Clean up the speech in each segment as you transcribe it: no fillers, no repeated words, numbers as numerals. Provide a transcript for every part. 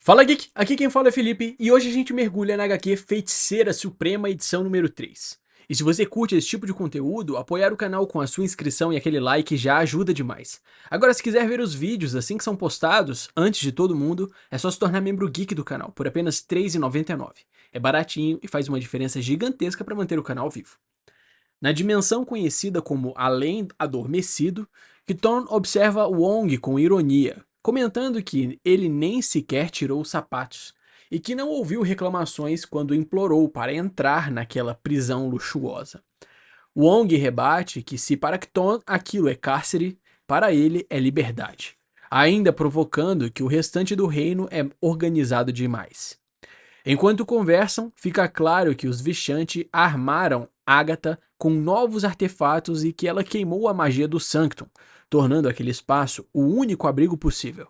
Fala Geek, aqui quem fala é Felipe e hoje a gente mergulha na HQ Feiticeira Suprema edição número 3. E se você curte esse tipo de conteúdo, apoiar o canal com a sua inscrição e aquele like já ajuda demais. Agora se quiser ver os vídeos assim que são postados, antes de todo mundo, é só se tornar membro Geek do canal por apenas R$ 3,99. É baratinho e faz uma diferença gigantesca para manter o canal vivo. Na dimensão conhecida como Além Adormecido, Kiton observa Wong com ironia, comentando que ele nem sequer tirou os sapatos e que não ouviu reclamações quando implorou para entrar naquela prisão luxuosa. Wong rebate que se para Kiton aquilo é cárcere, para ele é liberdade, ainda provocando que o restante do reino é organizado demais. Enquanto conversam, fica claro que os Vishanti armaram Agatha com novos artefatos e que ela queimou a magia do Sanctum, tornando aquele espaço o único abrigo possível.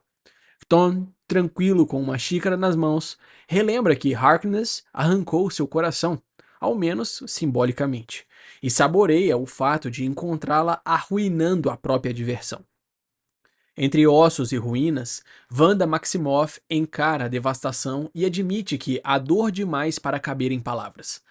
Tom, tranquilo com uma xícara nas mãos, relembra que Harkness arrancou seu coração, ao menos simbolicamente, e saboreia o fato de encontrá-la arruinando a própria diversão. Entre ossos e ruínas, Wanda Maximoff encara a devastação e admite que há dor demais para caber em palavras.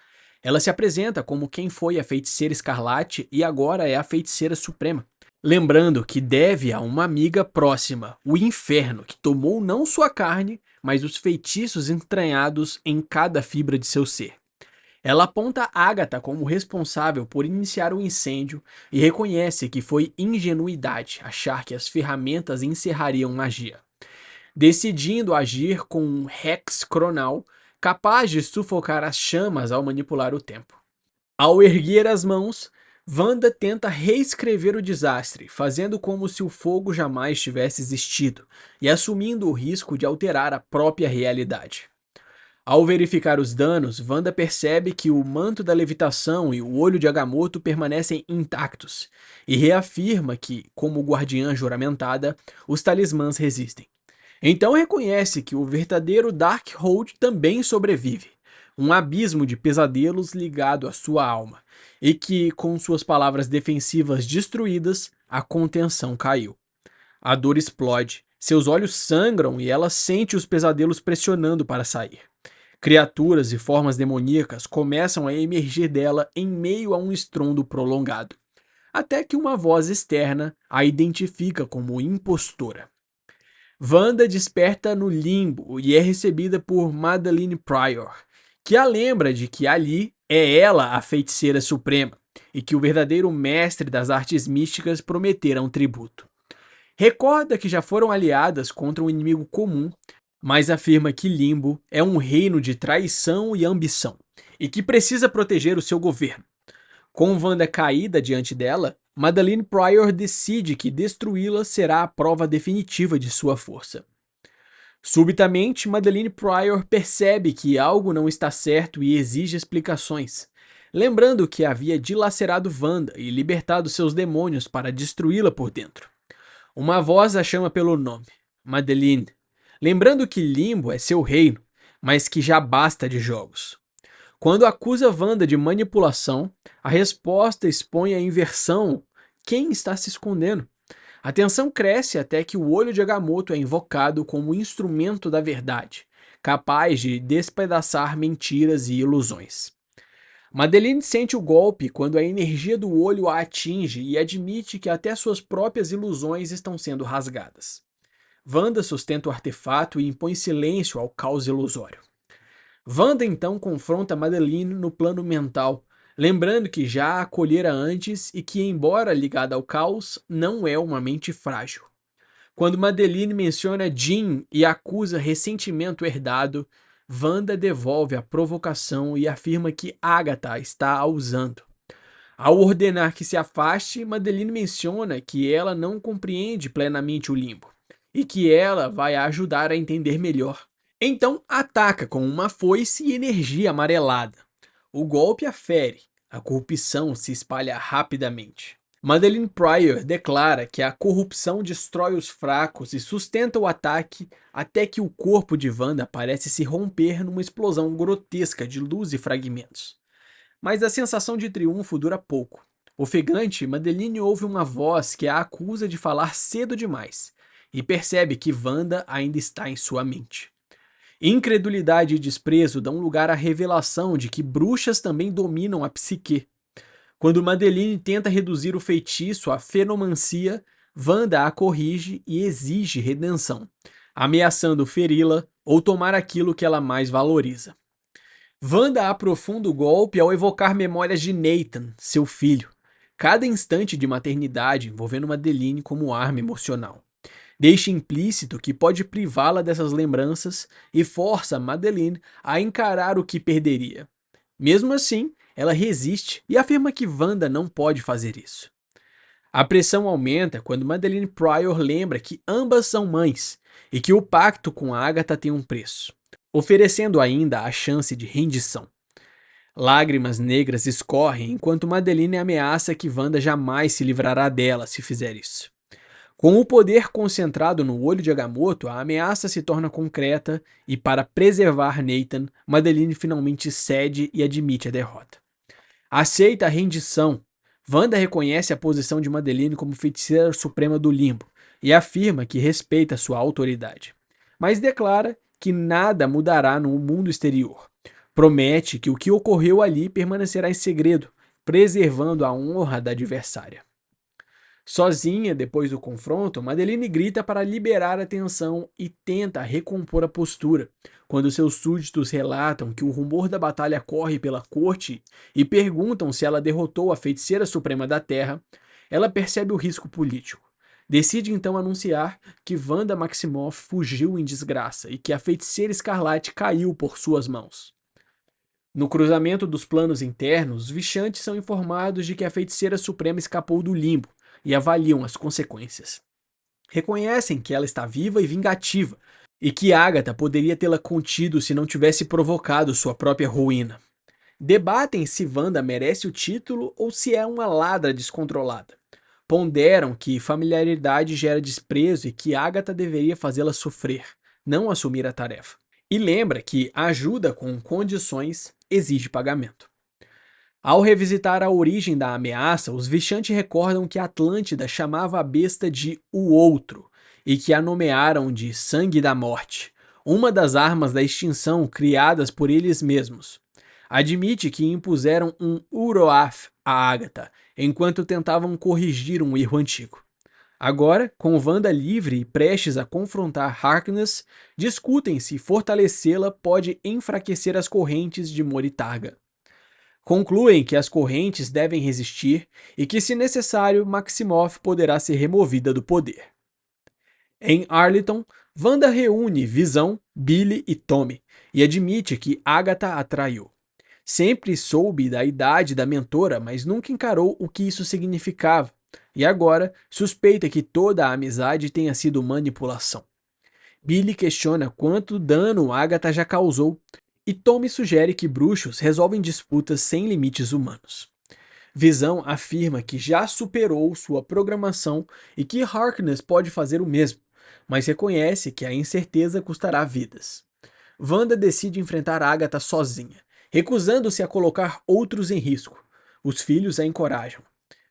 Ela se apresenta como quem foi a feiticeira escarlate e agora é a feiticeira suprema. Lembrando que deve a uma amiga próxima, o inferno, que tomou não sua carne, mas os feitiços entranhados em cada fibra de seu ser. Ela aponta Agatha como responsável por iniciar o incêndio e reconhece que foi ingenuidade achar que as ferramentas encerrariam magia, decidindo agir com um Hex Cronal capaz de sufocar as chamas ao manipular o tempo. Ao erguer as mãos, Wanda tenta reescrever o desastre, fazendo como se o fogo jamais tivesse existido e assumindo o risco de alterar a própria realidade. Ao verificar os danos, Wanda percebe que o manto da levitação e o olho de Agamotto permanecem intactos, e reafirma que, como guardiã juramentada, os talismãs resistem. Então reconhece que o verdadeiro Darkhold também sobrevive, um abismo de pesadelos ligado à sua alma, e que, com suas palavras defensivas destruídas, a contenção caiu. A dor explode, seus olhos sangram e ela sente os pesadelos pressionando para sair. Criaturas e formas demoníacas começam a emergir dela em meio a um estrondo prolongado, até que uma voz externa a identifica como impostora. Wanda desperta no limbo e é recebida por Madeline Pryor, que a lembra de que ali é ela a feiticeira suprema e que o verdadeiro mestre das artes místicas prometera um tributo. Recorda que já foram aliadas contra um inimigo comum, mas afirma que Limbo é um reino de traição e ambição, e que precisa proteger o seu governo. Com Wanda caída diante dela, Madeline Pryor decide que destruí-la será a prova definitiva de sua força. Subitamente, Madeline Pryor percebe que algo não está certo e exige explicações, lembrando que havia dilacerado Wanda e libertado seus demônios para destruí-la por dentro. Uma voz a chama pelo nome, Madeline, lembrando que Limbo é seu reino, mas que já basta de jogos. Quando acusa Wanda de manipulação, a resposta expõe a inversão. Quem está se escondendo? A tensão cresce até que o olho de Agamotto é invocado como instrumento da verdade, capaz de despedaçar mentiras e ilusões. Madeline sente o golpe quando a energia do olho a atinge e admite que até suas próprias ilusões estão sendo rasgadas. Wanda sustenta o artefato e impõe silêncio ao caos ilusório. Wanda então confronta Madeline no plano mental, lembrando que já a acolhera antes e que, embora ligada ao caos, não é uma mente frágil. Quando Madeline menciona Jean e acusa ressentimento herdado, Wanda devolve a provocação e afirma que Agatha está a usando. Ao ordenar que se afaste, Madeline menciona que ela não compreende plenamente o limbo e que ela vai a ajudar a entender melhor. Então ataca com uma foice e energia amarelada. O golpe a fere, a corrupção se espalha rapidamente. Madeline Pryor declara que a corrupção destrói os fracos e sustenta o ataque até que o corpo de Wanda parece se romper numa explosão grotesca de luz e fragmentos. Mas a sensação de triunfo dura pouco. Ofegante, Madeline ouve uma voz que a acusa de falar cedo demais e percebe que Wanda ainda está em sua mente. Incredulidade e desprezo dão lugar à revelação de que bruxas também dominam a psique. Quando Madeline tenta reduzir o feitiço à fenomancia, Wanda a corrige e exige redenção, ameaçando feri-la ou tomar aquilo que ela mais valoriza. Wanda aprofunda o golpe ao evocar memórias de Nathan, seu filho, cada instante de maternidade envolvendo Madeline como arma emocional. Deixa implícito que pode privá-la dessas lembranças e força Madeline a encarar o que perderia. Mesmo assim, ela resiste e afirma que Wanda não pode fazer isso. A pressão aumenta quando Madeline Pryor lembra que ambas são mães e que o pacto com Agatha tem um preço, oferecendo ainda a chance de rendição. Lágrimas negras escorrem enquanto Madeline ameaça que Wanda jamais se livrará dela se fizer isso. Com o poder concentrado no olho de Agamotto, a ameaça se torna concreta e, para preservar Nathan, Madeline finalmente cede e admite a derrota. Aceita a rendição. Wanda reconhece a posição de Madeline como feiticeira suprema do Limbo e afirma que respeita sua autoridade, mas declara que nada mudará no mundo exterior. Promete que o que ocorreu ali permanecerá em segredo, preservando a honra da adversária. Sozinha, depois do confronto, Madeline grita para liberar a tensão e tenta recompor a postura, quando seus súditos relatam que o rumor da batalha corre pela corte e perguntam se ela derrotou a feiticeira suprema da Terra. Ela percebe o risco político. Decide então anunciar que Wanda Maximoff fugiu em desgraça e que a feiticeira escarlate caiu por suas mãos. No cruzamento dos planos internos, os Vishanti são informados de que a feiticeira suprema escapou do limbo e avaliam as consequências. Reconhecem que ela está viva e vingativa, e que Agatha poderia tê-la contido se não tivesse provocado sua própria ruína. Debatem se Wanda merece o título ou se é uma ladra descontrolada. Ponderam que familiaridade gera desprezo e que Agatha deveria fazê-la sofrer, não assumir a tarefa. E lembra que ajuda com condições exige pagamento. Ao revisitar a origem da ameaça, os Vishanti recordam que Atlântida chamava a besta de O Outro e que a nomearam de Sangue da Morte, uma das armas da extinção criadas por eles mesmos. Admite que impuseram um Uroaf a Agatha, enquanto tentavam corrigir um erro antigo. Agora, com Wanda livre e prestes a confrontar Harkness, discutem se fortalecê-la pode enfraquecer as correntes de Moritarga. Concluem que as correntes devem resistir e que, se necessário, Maximoff poderá ser removida do poder. Em Arlington, Wanda reúne Visão, Billy e Tommy e admite que Agatha a traiu. Sempre soube da idade da mentora, mas nunca encarou o que isso significava, e agora suspeita que toda a amizade tenha sido manipulação. Billy questiona quanto dano Agatha já causou, e Tommy sugere que bruxos resolvem disputas sem limites humanos. Visão afirma que já superou sua programação e que Harkness pode fazer o mesmo, mas reconhece que a incerteza custará vidas. Wanda decide enfrentar Agatha sozinha, recusando-se a colocar outros em risco. Os filhos a encorajam.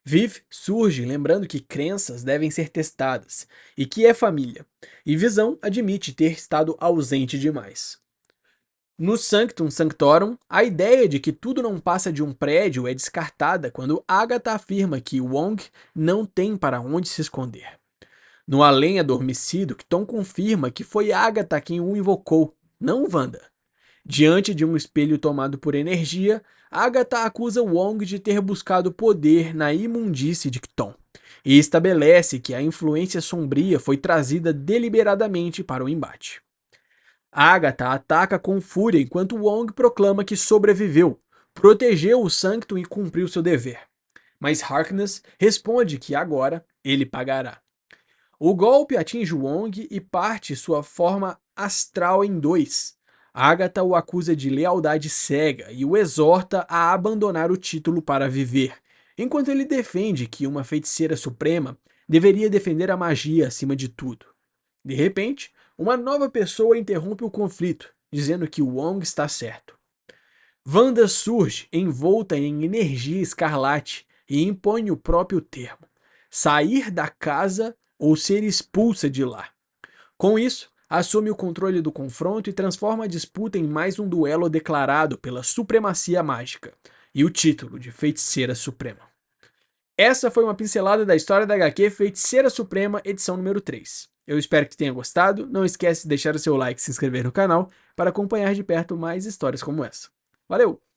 Viv surge lembrando que crenças devem ser testadas e que é família, e Visão admite ter estado ausente demais. No Sanctum Sanctorum, a ideia de que tudo não passa de um prédio é descartada quando Agatha afirma que Wong não tem para onde se esconder. No Além Adormecido, Tom confirma que foi Agatha quem o invocou, não Wanda. Diante de um espelho tomado por energia, Agatha acusa Wong de ter buscado poder na imundície de Tom e estabelece que a influência sombria foi trazida deliberadamente para o embate. Agatha ataca com fúria enquanto Wong proclama que sobreviveu, protegeu o Sanctum e cumpriu seu dever. Mas Harkness responde que agora ele pagará. O golpe atinge Wong e parte sua forma astral em dois. Agatha o acusa de lealdade cega e o exorta a abandonar o título para viver, enquanto ele defende que uma feiticeira suprema deveria defender a magia acima de tudo. De repente, uma nova pessoa interrompe o conflito, dizendo que Wong está certo. Wanda surge envolta em energia escarlate e impõe o próprio termo: sair da casa ou ser expulsa de lá. Com isso, assume o controle do confronto e transforma a disputa em mais um duelo declarado pela supremacia mágica e o título de Feiticeira Suprema. Essa foi uma pincelada da história da HQ Feiticeira Suprema, edição número 3. Eu espero que tenha gostado, não esquece de deixar o seu like e se inscrever no canal para acompanhar de perto mais histórias como essa. Valeu!